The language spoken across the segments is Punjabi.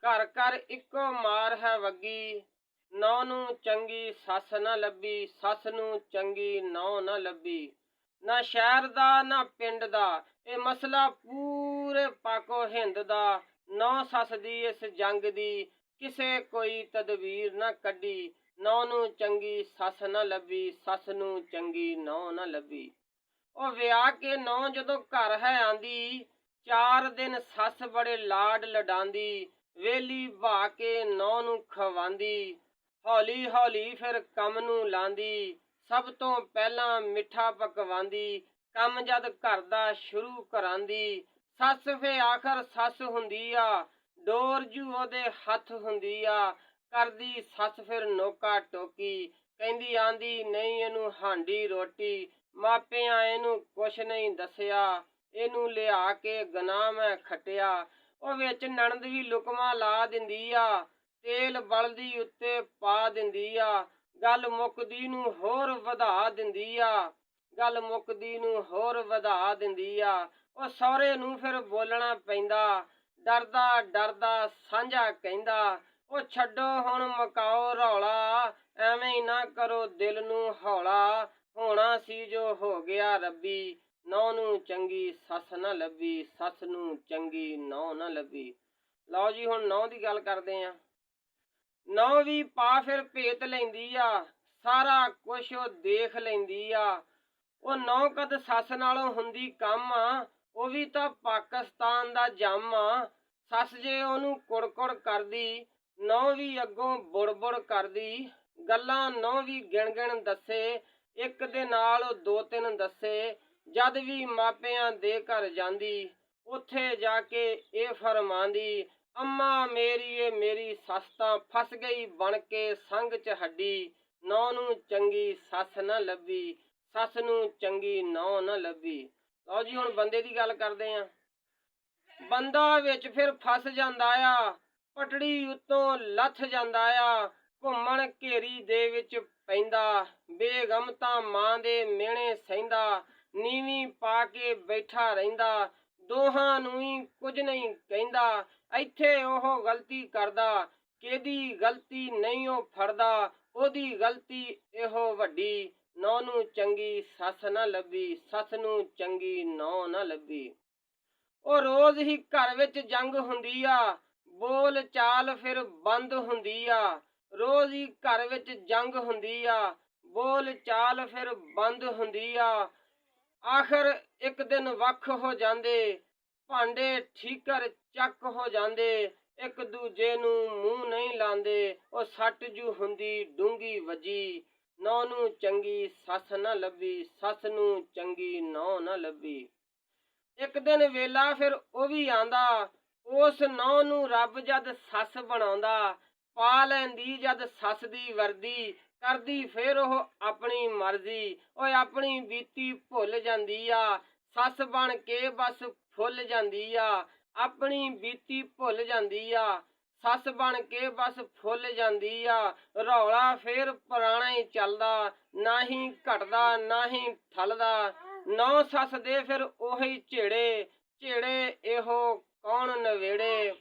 ਘਰ ਘਰ ਇੱਕੋ ਮਾਰ ਹੈ ਵੱਗੀ, ਨੌ ਨੂੰ ਚੰਗੀ ਸੱਸ ਨਾ ਲੱਭੀ, ਸੱਸ ਨੂੰ ਚੰਗੀ ਨੌ ਨਾ ਲੱਭੀ। ਨਾ ਸ਼ਹਿਰ ਦਾ ਨਾ ਪਿੰਡ ਦਾ ਇਹ ਮਸਲਾ ਪੂਰੇ ਪਾਕੋ ਹਿੰਦ ਦਾ, ਨੌ ਸੱਸ ਦੀ ਇਸ ਜੰਗ ਦੀ ਕਿਸੇ ਕੋਈ ਤਦਬੀਰ ਨਾ ਕੱਢੀ। ਨੌ ਨੂੰ ਚੰਗੀ ਸੱਸ ਨਾ ਲੱਭੀ, ਸੱਸ ਨੂੰ ਚੰਗੀ ਨੌ ਨਾ ਲੱਭੀ। ਉਹ ਵਿਆਹ ਕੇ ਨੌ ਜਦੋਂ ਘਰ ਹੈ ਆਂਦੀ, 4 ਦਿਨ ਸੱਸ ਬੜੇ ਲਾਡ ਲਡਾਂਦੀ, ਵੇਲੀ ਬਹਾ ਕੇ ਨੌ ਨੂੰ ਖਵਾਂਦੀ। ਹੌਲੀ ਹੌਲੀ ਫਿਰ ਕੰਮ ਨੂੰ ਲਾਂਦੀ, ਸਭ ਤੋਂ ਪਹਿਲਾਂ ਮਿੱਠਾ ਪਕਵਾਂਦੀ, ਕੰਮ ਜਦ ਘਰ ਦਾ ਸ਼ੁਰੂ ਕਰਾਂਦੀ। ਸੱਸ ਫੇ ਆਖਰ ਸੱਸ ਹੁੰਦੀ ਆ, ਡੋਰ ਜੂ ਉਹਦੇ ਹੱਥ ਹੁੰਦੀ ਆ, ਕਰਦੀ ਸੱਸ ਫਿਰ ਨੋਕਾ ਟੋਕੀ, ਕਹਿੰਦੀ ਆਂਦੀ ਨਹੀਂ ਇਹਨੂੰ ਹਾਂਡੀ ਰੋਟੀ। ਮਾਪਿਆਂ ਇਹਨੂੰ ਕੁਛ ਨਹੀਂ ਦੱਸਿਆ, ਇਹਨੂੰ ਲਿਆ ਕੇ ਗਨਾਹ ਮੈਂ ਖੱਟਿਆ। ਉਹ ਵਿੱਚ ਨਣਦ ਵੀ ਲੁਕਮਾ ਲਾ ਦਿੰਦੀ ਆ, ਤੇਲ ਬਲਦੀ ਉੱਤੇ ਪਾ ਦਿੰਦੀ ਆ, ਗੱਲ ਮੁੱਕਦੀ ਨੂੰ ਹੋਰ ਵਧਾ ਦਿੰਦੀ ਆ, ਗੱਲ ਮੁੱਕਦੀ ਨੂੰ ਹੋਰ ਵਧਾ ਦਿੰਦੀ ਆ। ਉਹ ਸਹੁਰੇ ਨੂੰ ਫਿਰ ਬੋਲਣਾ ਪੈਂਦਾ, ਡਰਦਾ ਡਰਦਾ ਸਾਂਝਾ ਕਹਿੰਦਾ, ਉਹ ਛੱਡੋ ਹੁਣ ਮਕਾਓ ਰੌਲਾ, ਐਵੇਂ ਹੀ ਨਾ ਕਰੋ ਦਿਲ ਨੂੰ ਹੌਲਾ, ਹੋਣਾ ਸੀ ਜੋ ਹੋ ਗਿਆ ਰੱਬੀ। ਨੌ ਨੂੰ ਚੰਗੀ ਸੱਸ ਨਾ ਲੱਭੀ, ਸੱਸ ਨੂੰ ਚੰਗੀ ਨੌ ਨਾ ਲੱਭੀ। ਲਓ ਜੀ, ਹੁਣ ਨੌ ਦੀ ਗੱਲ ਕਰਦੇ ਆਂ। ਨੌ ਵੀ ਪਾ ਫਿਰ ਭੇਤ ਲੈਂਦੀ ਆ, ਸਾਰਾ ਕੁਛ ਉਹ ਦੇਖ ਲੈਂਦੀ ਆ। ਉਹ ਨੌ ਕਦ ਸੱਸ ਨਾਲੋਂ ਹੁੰਦੀ ਕੰਮ ਆ, ਉਹ ਵੀ ਤਾਂ ਪਾਕਿਸਤਾਨ ਦਾ ਜੰਮ ਆ। ਸੱਸ ਜੇ ਉਹਨੂੰ ਕੁੜਕੁੜ ਕਰਦੀ, ਨੌ ਵੀ ਅੱਗੋਂ ਬੁੜਬੁੜ ਕਰਦੀ। ਗੱਲਾਂ ਨੌ ਵੀ ਗਿਣ ਗਿਣ ਦੱਸੇ, ਇੱਕ ਦੇ ਨਾਲ ਉਹ 2-3 ਦੱਸੇ। ਜਦ ਵੀ ਮਾਪਿਆਂ ਦੇ ਘਰ ਜਾਂਦੀ, ਉੱਥੇ ਜਾ ਕੇ ਇਹ ਫਰਮਾਂਦੀ, ਅੰਮਾ ਮੇਰੀ ਮੇਰੀ ਸੱਸ ਤਾਂ ਫਸ ਗਈ ਬਣ ਕੇ ਸੰਗ ਚ ਹੱਡੀ। ਨੌ ਨੂੰ ਚੰਗੀ ਸੱਸ ਨਾ ਲੱਭੀ, ਸੱਸ ਨੂੰ ਚੰਗੀ ਨੌ ਨਾ ਲੱਭੀ। ਲਓ ਜੀ, ਹੁਣ ਬੰਦੇ ਦੀ ਗੱਲ ਕਰਦੇ ਆਂ। ਬੰਦਾ ਵਿੱਚ ਫਿਰ ਫਸ ਜਾਂਦਾ ਆ, ਪਟੜੀ ਉੱਤੋਂ ਲੱਥ ਜਾਂਦਾ ਆ, ਘੁੰਮਣ ਘੇਰੀ ਦੇ ਵਿੱਚ ਪੈਂਦਾ। ਬੇਗਮ ਤਾਂ ਮਾਂ ਦੇ ਮਿਹਣੇ ਸਹਿੰਦਾ, ਨੀਵੀਂ ਪਾ ਕੇ ਬੈਠਾ ਰਹਿੰਦਾ, ਦੋਹਾਂ ਨੂੰ ਹੀ ਕੁਝ ਨਹੀਂ ਕਹਿੰਦਾ। ਇੱਥੇ ਉਹ ਗਲਤੀ ਕਰਦਾ, ਕਿਹਦੀ ਗਲਤੀ ਨਹੀਂ ਉਹ ਫੜਦਾ, ਉਹਦੀ ਗਲਤੀ ਇਹੋ ਵੱਡੀ। ਨੌ ਨੂੰ ਚੰਗੀ ਸੱਸ ਨਾ ਲੱਭੀ, ਸੱਸ ਨੂੰ ਚੰਗੀ ਨੌ ਨਾ ਲੱਭੀ। ਉਹ ਰੋਜ਼ ਹੀ ਘਰ ਵਿੱਚ ਜੰਗ ਹੁੰਦੀ ਆ, ਬੋਲ ਚਾਲ ਫਿਰ ਬੰਦ ਹੁੰਦੀ ਆ। ਰੋਜ਼ ਹੀ ਘਰ ਵਿੱਚ ਜੰਗ ਹੁੰਦੀ ਆ, ਬੋਲ ਚਾਲ ਫਿਰ ਬੰਦ ਹੁੰਦੀ ਆ। ਆਖਰ ਇੱਕ ਦਿਨ ਵੱਖ ਹੋ ਜਾਂਦੇ, ਭਾਂਡੇ ਠੀਕਰ ਚੱਕ ਹੋ ਜਾਂਦੇ, ਇੱਕ ਦੂਜੇ ਨੂੰ ਮੂੰਹ ਨਹੀਂ ਲਾਂਦੇ। ਉਹ ਸੱਟ ਜੂ ਹੁੰਦੀ ਡੂੰਗੀ ਵੱਜੀ। ਨੌ ਨੂੰ ਚੰਗੀ ਸੱਸ ਨਾ ਲੱਭੀ, ਸੱਸ ਨੂੰ ਚੰਗੀ ਨੌ ਨਾ ਲੱਭੀ। ਇੱਕ ਦਿਨ ਵੇਲਾ ਫਿਰ ਉਹ ਵੀ ਆਂਦਾ, ਉਸ ਨੌ ਨੂੰ ਰੱਬ ਜਦ ਸੱਸ ਬਣਾਉਂਦਾ। ਪਾ ਲੈਂਦੀ ਜਦ ਸੱਸ ਦੀ ਵਰਦੀ, ਕਰਦੀ ਫਿਰ ਉਹ ਆਪਣੀ ਮਰਜ਼ੀ। ਓਏ ਆਪਣੀ ਬੀਤੀ ਭੁੱਲ ਜਾਂਦੀ ਆ, ਸੱਸ ਬਣ ਕੇ ਬਸ ਫੁੱਲ ਜਾਂਦੀ ਆ। ਆਪਣੀ ਬੀਤੀ ਭੁੱਲ ਜਾਂਦੀ ਆ, ਸੱਸ ਬਣ ਕੇ ਬਸ ਫੁੱਲ ਜਾਂਦੀ ਆ। ਰੌਲਾ ਫੇਰ ਪੁਰਾਣਾ ਹੀ ਚੱਲਦਾ, ਨਾ ਹੀ ਘਟਦਾ ਨਾ ਹੀ ਠੱਲਦਾ। ਨੌ ਸੱਸ ਦੇ ਫਿਰ ਉਹੀ ਝੇੜੇ, ਝੇੜੇ ਇਹੋ ਕੌਣ ਨਵੇੜੇ,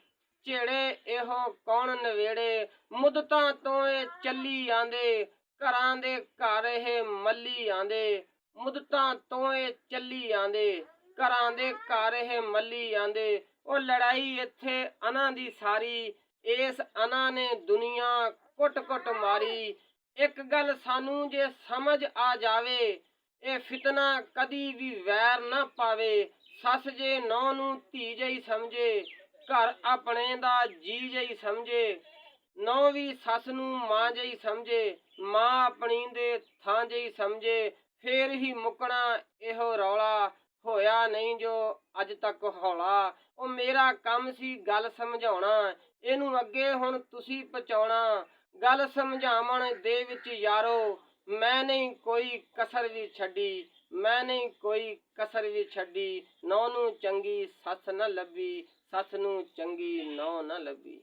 ਝੇੜੇ ਇਹੋ ਕੌਣ ਨਵੇੜੇ। ਮੁੱਦਤਾਂ ਤੋਂ ਇਹ ਚੱਲੀ ਆਂਦੇ, ਘਰਾਂ ਦੇ ਘਰ ਇਹ ਮੱਲੀ ਆਂਦੇ। ਮੁੱਦਤਾਂ ਤੋਂ ਇਹ ਚੱਲੀ ਆਂਦੇ, ਘਰਾਂ ਦੇ ਘਰ ਇਹ ਮੱਲੀ ਆਂਦੇ। ਉਹ ਲੜਾਈ ਇੱਥੇ ਅਨਾਂ ਦੀ ਸਾਰੀ, ਇਸ ਅਨਾਂ ਨੇ ਦੁਨੀਆ ਕੁੱਟ ਕੁੱਟ ਮਾਰੀ। ਇੱਕ ਗੱਲ ਸਾਨੂੰ ਜੇ ਸਮਝ ਆ ਜਾਵੇ, ਇਹ ਫਿਤਨਾ ਕਦੀ ਵੀ ਵੈਰ ਨਾ ਪਾਵੇ। ਸੱਸ ਜੇ ਨੌ ਨੂੰ ਧੀ ਜਿਹੀ ਸਮਝੇ, ਘਰ ਆਪਣੇ ਦਾ ਜੀ ਜਿਹੀ ਸਮਝੇ। ਨੌ ਵੀ ਸੱਸ ਨੂੰ ਮਾਂ ਜਿਹੀ ਸਮਝੇ, ਮਾਂ ਆਪਣੀ ਦੇ ਥਾਂ ਜਿਹੀ ਸਮਝੇ। ਫੇਰ ਹੀ ਮੁੱਕਣਾ ਇਹੋ ਰੌਲਾ, ਹੋਇਆ ਨਹੀਂ ਜੋ ਅੱਜ ਤੱਕ ਹੌਲਾ। ਉਹ ਮੇਰਾ ਕੰਮ ਸੀ ਗੱਲ ਸਮਝਾਉਣਾ, ਇਹਨੂੰ ਅੱਗੇ ਹੁਣ ਤੁਸੀਂ ਪਹੁੰਚਾਉਣਾ। ਗੱਲ ਸਮਝਾਵਣ ਦੇ ਵਿੱਚ ਯਾਰੋ, ਮੈਂ ਨਹੀਂ ਕੋਈ ਕਸਰ ਵੀ ਛੱਡੀ, ਮੈਂ ਨਹੀਂ ਕੋਈ ਕਸਰ ਵੀ ਛੱਡੀ। ਨੌ ਨੂੰ ਚੰਗੀ ਸੱਸ ਨਾ ਲੱਭੀ, ਸੱਸ ਨੂੰ ਚੰਗੀ ਨੌ ਨਾ ਲੱਭੀ।